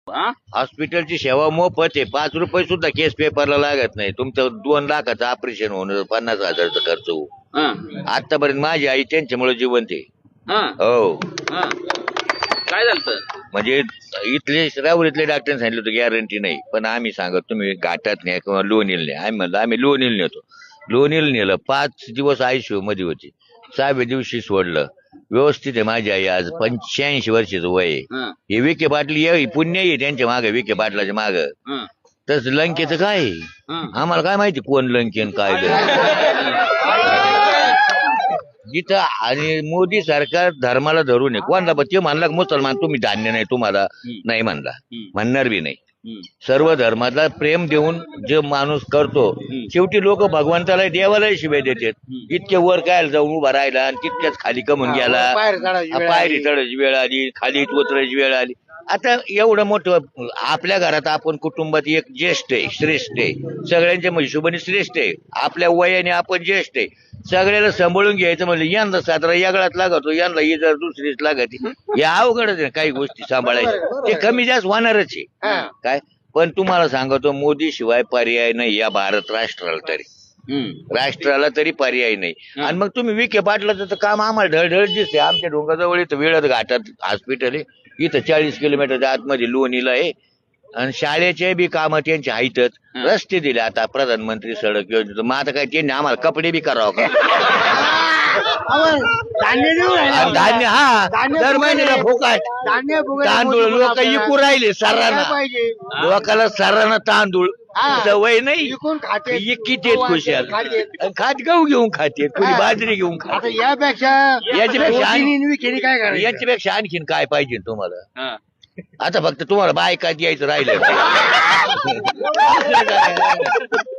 हा? हॉस्पिटलची सेवा मोफत आहे. 5 रुपये सुद्धा केस पेपरला लागत नाही. तुमचं 2 लाखाचं ऑपरेशन होणं 50,000चा खर्च होऊ. हा. आतापर्यंत माझी आई त्यांच्यामुळे जिवंत आहे. हा. हो, हा. काय झालं? म्हणजे इथले राहुरीतले डॉक्टर सांगितलं होतं गॅरंटी नाही, पण आम्ही सांगत तुम्ही घाटात नाही किंवा लोणील नाही. आम्ही म्हणलं आम्ही लोणील नेतो. लोणील नेलं. 5 दिवस ICU मध्ये होती. 6व्या दिवशी सोडलं. व्यवस्थित आहे माझी आई. आज 85 वर्षाचं वय आहे. हा. हे विखे पाटील हे पुण्य आहे त्यांच्या मागे, विखे पाटलाच्या माग. हा. तसं लंकेचं काय आहे? हा. आम्हाला काय माहिती कोण लंकेन काय जिथं. आणि मोदी सरकार धर्माला धरून आहे. कोणाला पण ते म्हणला मुसलमान तुम्ही धान्य नाही तुम्हाला नाही म्हणला, म्हणणार बी नाही. सर्व धर्माला प्रेम देऊन जे माणूस करतो, शेवटी लोक भगवंताला देवाला शिवाय देतात. इतके वर काय जाऊन उभा राहिला आणि तितक्याच खाली कमून गेला. पायरी चढायची वेळ आली, खाली उतरायची वेळ आली. आता एवढं मोठं आपल्या घरात आपण कुटुंबात एक ज्येष्ठ आहे, श्रेष्ठ आहे, सगळ्यांच्या हिशोबाने श्रेष्ठ आहे. आपल्या वयाने आपण ज्येष्ठ आहे. सगळ्याला सांभाळून घ्यायचं म्हणजे यंदा साजरा यागळात लागतो, यंदा ही जर दुसरीच लागते. हे अवघडच आहे. काही गोष्टी सांभाळायच्या ते कमी जास्त होणारच आहे. काय पण तुम्हाला सांगतो, मोदी शिवाय पर्याय नाही या भारत राष्ट्राला तरी पर्याय नाही. आणि मग तुम्ही विखे पाटलाचं काम आम्हाला ढळढळ दिसते. आमच्या डोंगराजवळ इथं वेळत घाटात हॉस्पिटल आहे. इथं 40 किलोमीटरच्या आतमध्ये लोणीला आहे. आणि शाळेचे बी कामं त्यांचे आहेतच. रस्ते दिले आता प्रधानमंत्री सडक योजना. मग आता काय त्यांनी आम्हाला कपडे बी करावं का? धान्य हा दर महिन्याला फुकट तांदूळ लोक इकू राहिले सर्रांना. लोकाला सर्रांना तांदूळ सवय नाही. किती खुशाल खात गहू घेऊन खाते, कोणी बाजरी घेऊन खाते. याच्यापेक्षा आणखीन काय पाहिजे तुम्हाला? आता फक्त तुम्हाला बायका द्यायचं राहिलं.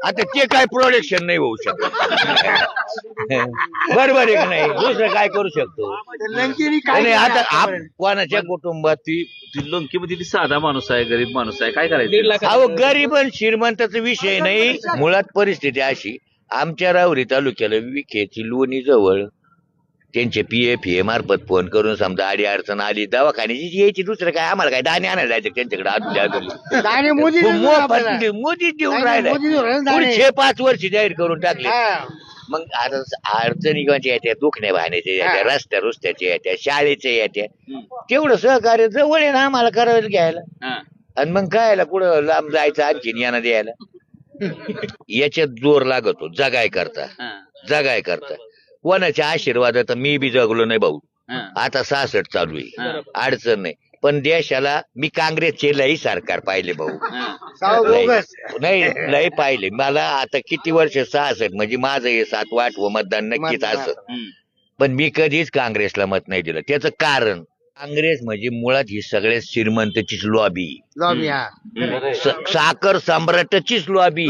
आता ते काय प्रोडक्शन नाही होऊ शकत. बरोबर आहे की नाही? दुसरं काय करू शकतो? नाही आता कोणाच्या कुटुंबात ती लंकेमध्ये ती साधा माणूस आहे, गरीब माणूस आहे, काय करायचं? अहो गरीब आणि श्रीमंताचा विषय नाही. मुळात परिस्थिती अशी, आमच्या राहुरी तालुक्याला विखेची लोणी जवळ त्यांचे PFA मार्फत फोन करून समजा आडी अडचण आली दवाखान्याची यायची. दुसरं काय आम्हाला काय दाणे आणायला जायचं त्यांच्याकडे. मोदी देऊन राहिला. पुढचे 5 वर्ष जाहीर करून टाकले. मग आता अडचणी कोणच्या येत्या, दुखण्या भाण्याच्या येत्या, रस्त्या रुस्त्याच्या येत्या, शाळेच्या येत्या. तेवढं सहकार्य जवळ आहे ना आम्हाला करायला घ्यायला. आणि मग काय कुठं लांब जायचं आणखीन यांना द्यायला. याच्यात जोर लागतो जगाय करता. कोणाच्या आशीर्वादात मी बी जगलो नाही भाऊ. आता 66 चालू आहे, अडचण नाही. पण देशाला मी काँग्रेसचे लई सरकार पाहिले भाऊ. नाही लई पाहिले. मला आता किती वर्ष 66 म्हणजे माझं हे 7वं 8वं मतदान नक्कीच असं. पण मी कधीच काँग्रेसला मत नाही दिलं. त्याचं कारण काँग्रेस म्हणजे मुळात ही सगळ्यात श्रीमंतचीच लॉबी, साखर सम्राटाचीच लॉबी.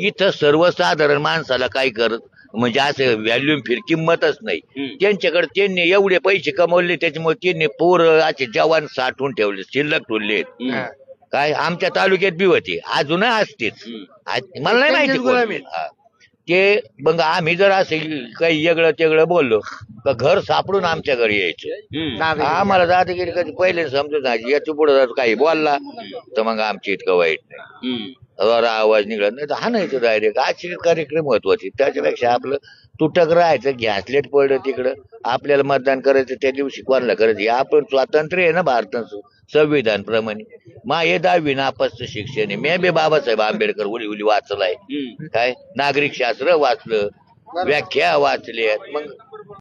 इथं सर्वसाधारण माणसाला काय करत म्हणजे असं व्हॅल्यू किंमतच नाही. त्यांच्याकडे त्यांनी एवढे पैसे कमवले, त्याच्यामुळे त्यांनी पोरं असे जवान साठवून ठेवले, शिल्लक ठेवले. काय आमच्या तालुक्यात बी होते, अजूनही असतेच. मला नाही माहिती ते. मग आम्ही जर असं काही वेगळं तेगळं बोललो तर घर सापडून आमच्या घरी यायचं. आम्हाला जाते गेली कधी पहिले समजून जायची. याच्या पुढे काही बोलला तर मग आमची इतकं वाईट नाही. आवाज निघत नाही तर हाणायचं डायरेक्ट. अशी कार्यक्रम महत्वाचे. त्याच्यापेक्षा आपलं तुटक राहायचं. घॅसलेट पडलं तिकडं. आपल्याला मतदान करायचं त्या दिवशी कोणाला करायचं. आपण स्वातंत्र्य आहे ना भारताचं संविधान प्रमाणे. हे 10वी नापासचं शिक्षण आहे. मी बी बाबासाहेब आंबेडकर उली वाचलाय. काय नागरिक शास्त्र वाचलं, व्याख्या वाचल्या. मग